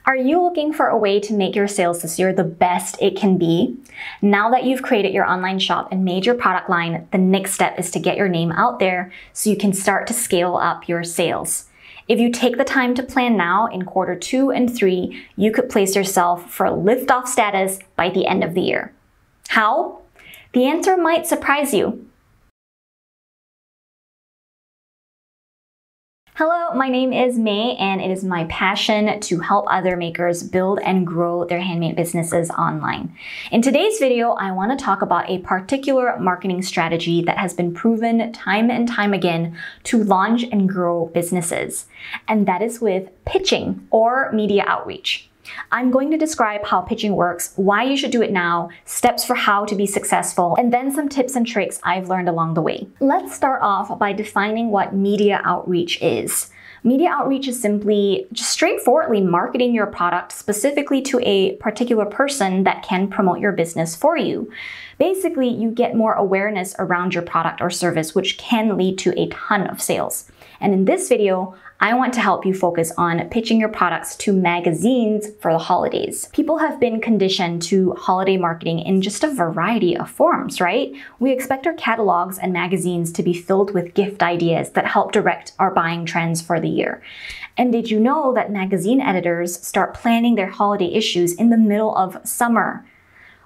Are you looking for a way to make your sales this year the best it can be? Now that you've created your online shop and made your product line, the next step is to get your name out there so you can start to scale up your sales. If you take the time to plan now, in quarter 2 and 3, you could place yourself for liftoff status by the end of the year. How? The answer might surprise you. Hello, my name is May, and it is my passion to help other makers build and grow their handmade businesses online. In today's video, I want to talk about a particular marketing strategy that has been proven time and time again to launch and grow businesses, and that is with pitching or media outreach. I'm going to describe how pitching works, why you should do it now, steps for how to be successful, and then some tips and tricks I've learned along the way. Let's start off by defining what media outreach is. Media outreach is simply just straightforwardly marketing your product specifically to a particular person that can promote your business for you. Basically, you get more awareness around your product or service, which can lead to a ton of sales. And in this video, I want to help you focus on pitching your products to magazines for the holidays. People have been conditioned to holiday marketing in just a variety of forms, right? We expect our catalogs and magazines to be filled with gift ideas that help direct our buying trends for the year. And did you know that magazine editors start planning their holiday issues in the middle of summer?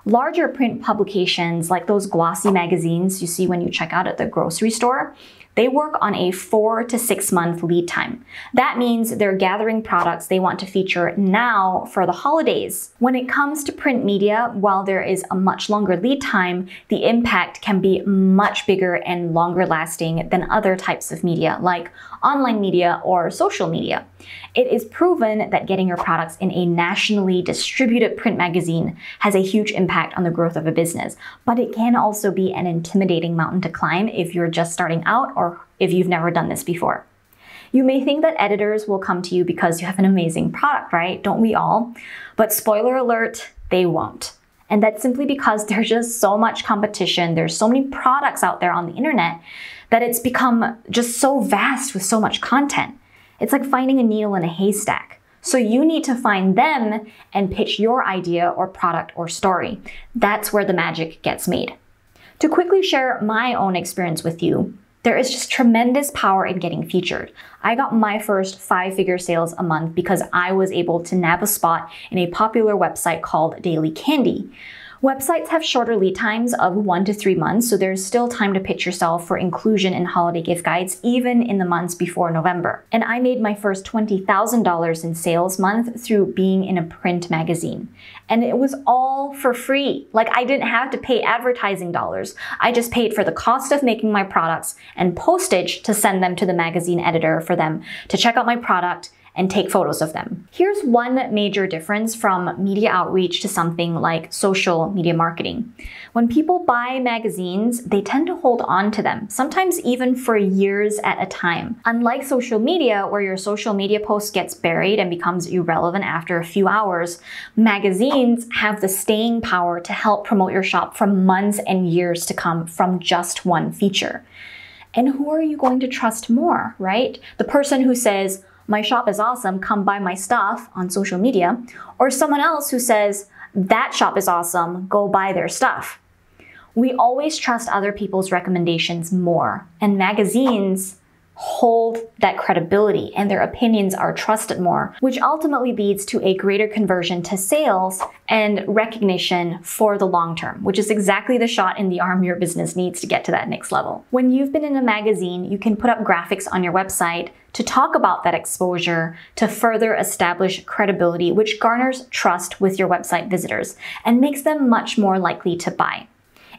Larger print publications like those glossy magazines you see when you check out at the grocery store, they work on a 4 to 6 month lead time. That means they're gathering products they want to feature now for the holidays. When it comes to print media, while there is a much longer lead time, the impact can be much bigger and longer lasting than other types of media like online media or social media. It is proven that getting your products in a nationally distributed print magazine has a huge impact on the growth of a business, but it can also be an intimidating mountain to climb if you're just starting out or if you've never done this before. You may think that editors will come to you because you have an amazing product, right? Don't we all? But spoiler alert, they won't. And that's simply because there's just so much competition. There's so many products out there on the internet that it's become just so vast with so much content. It's like finding a needle in a haystack. So you need to find them and pitch your idea or product or story. That's where the magic gets made. To quickly share my own experience with you, there is just tremendous power in getting featured. I got my first 5-figure sales a month because I was able to nab a spot in a popular website called Daily Candy. Websites have shorter lead times of 1 to 3 months, so there's still time to pitch yourself for inclusion in holiday gift guides, even in the months before November. And I made my first $20,000 in sales month through being in a print magazine. And it was all for free. Like, I didn't have to pay advertising dollars. I just paid for the cost of making my products and postage to send them to the magazine editor for them to check out my product and take photos of them. Here's one major difference from media outreach to something like social media marketing. When people buy magazines, they tend to hold on to them, sometimes even for years at a time. Unlike social media, where your social media post gets buried and becomes irrelevant after a few hours, magazines have the staying power to help promote your shop for months and years to come from just one feature. And who are you going to trust more, right? The person who says, "My shop is awesome, come buy my stuff" on social media, or someone else who says, "That shop is awesome, go buy their stuff." We always trust other people's recommendations more, and magazines hold that credibility and their opinions are trusted more, which ultimately leads to a greater conversion to sales and recognition for the long term, which is exactly the shot in the arm your business needs to get to that next level. When you've been in a magazine, you can put up graphics on your website to talk about that exposure to further establish credibility, which garners trust with your website visitors and makes them much more likely to buy.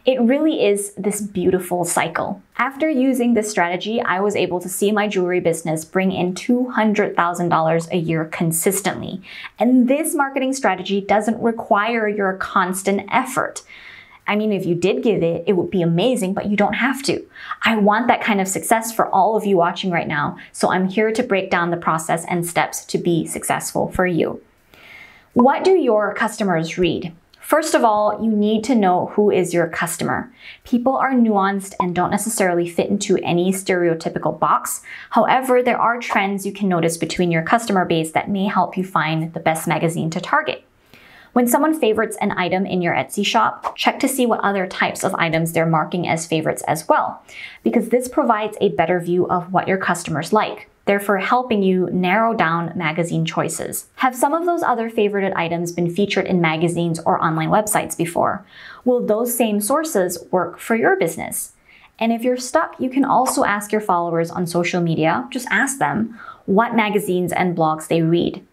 It really is this beautiful cycle. After using this strategy, I was able to see my jewelry business bring in $200,000 a year consistently. And this marketing strategy doesn't require your constant effort. I mean, if you did give it, it would be amazing, but you don't have to. I want that kind of success for all of you watching right now, so I'm here to break down the process and steps to be successful for you. What do your customers read? First of all, you need to know who is your customer. People are nuanced and don't necessarily fit into any stereotypical box. However, there are trends you can notice between your customer base that may help you find the best magazine to target. When someone favorites an item in your Etsy shop, check to see what other types of items they're marking as favorites as well, because this provides a better view of what your customers like, therefore helping you narrow down magazine choices. Have some of those other favorited items been featured in magazines or online websites before? Will those same sources work for your business? And if you're stuck, you can also ask your followers on social media, just ask them what magazines and blogs they read.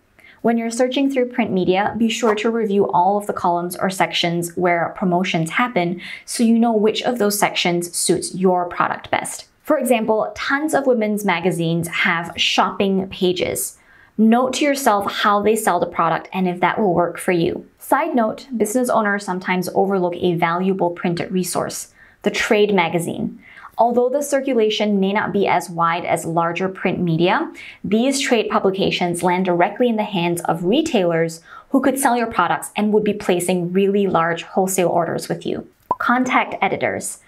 When you're searching through print media, be sure to review all of the columns or sections where promotions happen so you know which of those sections suits your product best. For example, tons of women's magazines have shopping pages. Note to yourself how they sell the product and if that will work for you. Side note, business owners sometimes overlook a valuable printed resource, the trade magazine. Although the circulation may not be as wide as larger print media, these trade publications land directly in the hands of retailers who could sell your products and would be placing really large wholesale orders with you. Contact editors.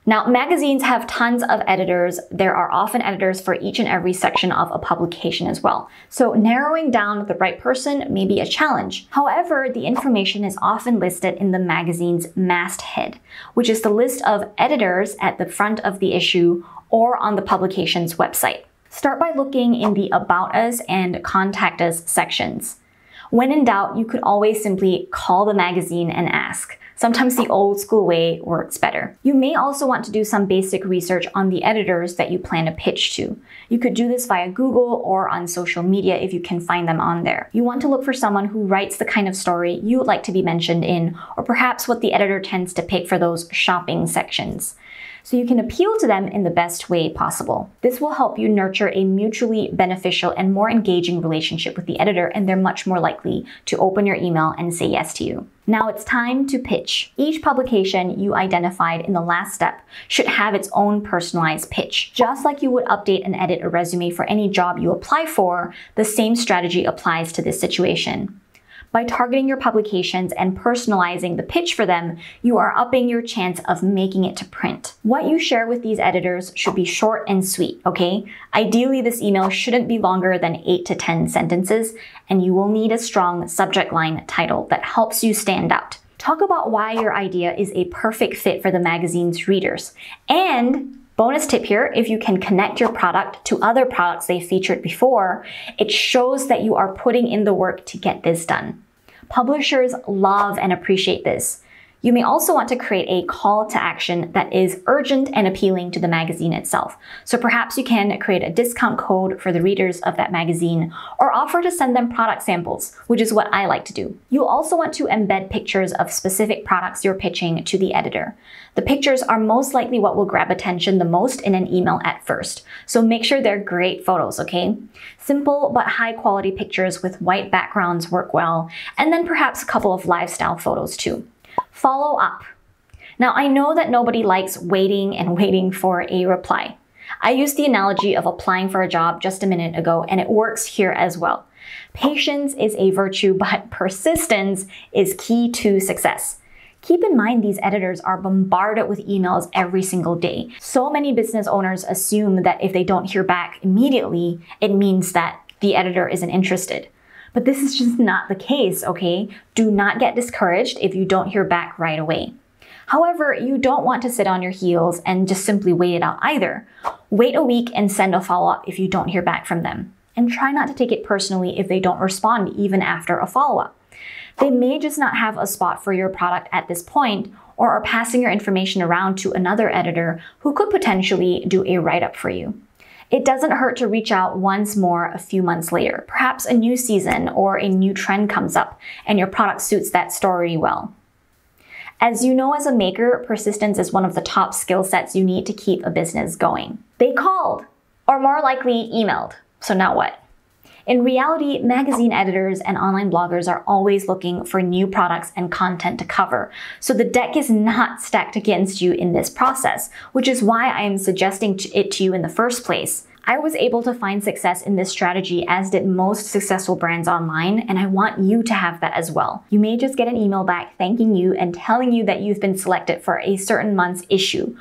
Now, magazines have tons of editors. There are often editors for each and every section of a publication as well. So narrowing down the right person may be a challenge. However, the information is often listed in the magazine's masthead, which is the list of editors at the front of the issue or on the publication's website. Start by looking in the About Us and Contact Us sections. When in doubt, you could always simply call the magazine and ask. Sometimes the old school way works better. You may also want to do some basic research on the editors that you plan to pitch to. You could do this via Google or on social media if you can find them on there. You want to look for someone who writes the kind of story you would like to be mentioned in, or perhaps what the editor tends to pick for those shopping sections, so you can appeal to them in the best way possible. This will help you nurture a mutually beneficial and more engaging relationship with the editor, and they're much more likely to open your email and say yes to you. Now it's time to pitch. Each publication you identified in the last step should have its own personalized pitch. Just like you would update and edit a resume for any job you apply for, the same strategy applies to this situation. By targeting your publications and personalizing the pitch for them, you are upping your chance of making it to print. What you share with these editors should be short and sweet, okay? Ideally, this email shouldn't be longer than 8 to 10 sentences, and you will need a strong subject line title that helps you stand out. Talk about why your idea is a perfect fit for the magazine's readers. And bonus tip here, if you can connect your product to other products they featured before, it shows that you are putting in the work to get this done. Publishers love and appreciate this. You may also want to create a call to action that is urgent and appealing to the magazine itself. So perhaps you can create a discount code for the readers of that magazine, or offer to send them product samples, which is what I like to do. You'll also want to embed pictures of specific products you're pitching to the editor. The pictures are most likely what will grab attention the most in an email at first, so make sure they're great photos, okay? Simple but high quality pictures with white backgrounds work well, and then perhaps a couple of lifestyle photos too. Follow up. Now, I know that nobody likes waiting and waiting for a reply. I used the analogy of applying for a job just a minute ago, and it works here as well. Patience is a virtue, but persistence is key to success. Keep in mind these editors are bombarded with emails every single day. So many business owners assume that if they don't hear back immediately, it means that the editor isn't interested. But this is just not the case, okay? Do not get discouraged if you don't hear back right away. However, you don't want to sit on your heels and just simply wait it out either. Wait a week and send a follow-up if you don't hear back from them. And try not to take it personally if they don't respond even after a follow-up. They may just not have a spot for your product at this point, or are passing your information around to another editor who could potentially do a write-up for you. It doesn't hurt to reach out once more a few months later. Perhaps a new season or a new trend comes up and your product suits that story well. As you know, as a maker, persistence is one of the top skill sets you need to keep a business going. They called, or more likely emailed. So now what? In reality, magazine editors and online bloggers are always looking for new products and content to cover, so the deck is not stacked against you in this process, which is why I am suggesting it to you in the first place. I was able to find success in this strategy, as did most successful brands online, and I want you to have that as well. You may just get an email back thanking you and telling you that you've been selected for a certain month's issue.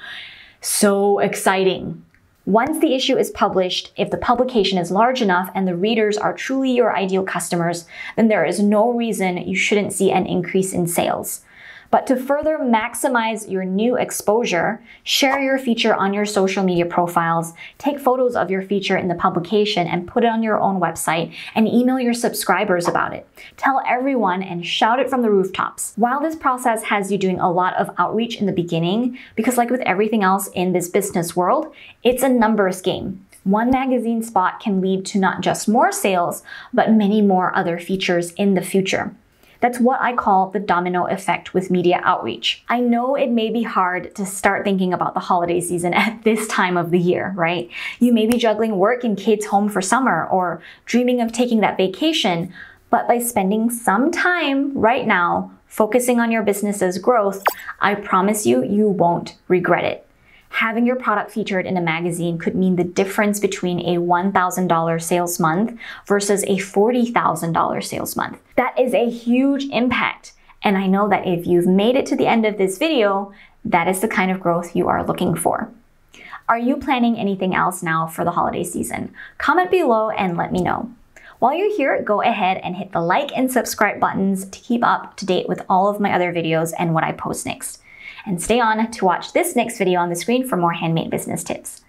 So exciting. Once the issue is published, if the publication is large enough and the readers are truly your ideal customers, then there is no reason you shouldn't see an increase in sales. But to further maximize your new exposure, share your feature on your social media profiles, take photos of your feature in the publication and put it on your own website, and email your subscribers about it. Tell everyone and shout it from the rooftops. While this process has you doing a lot of outreach in the beginning, because like with everything else in this business world, it's a numbers game. One magazine spot can lead to not just more sales, but many more other features in the future. That's what I call the domino effect with media outreach. I know it may be hard to start thinking about the holiday season at this time of the year, right? You may be juggling work and kids home for summer or dreaming of taking that vacation, but by spending some time right now focusing on your business's growth, I promise you, you won't regret it. Having your product featured in a magazine could mean the difference between a $1,000 sales month versus a $40,000 sales month. That is a huge impact. And I know that if you've made it to the end of this video, that is the kind of growth you are looking for. Are you planning anything else now for the holiday season? Comment below and let me know. While you're here, go ahead and hit the like and subscribe buttons to keep up to date with all of my other videos and what I post next. And stay on to watch this next video on the screen for more handmade business tips.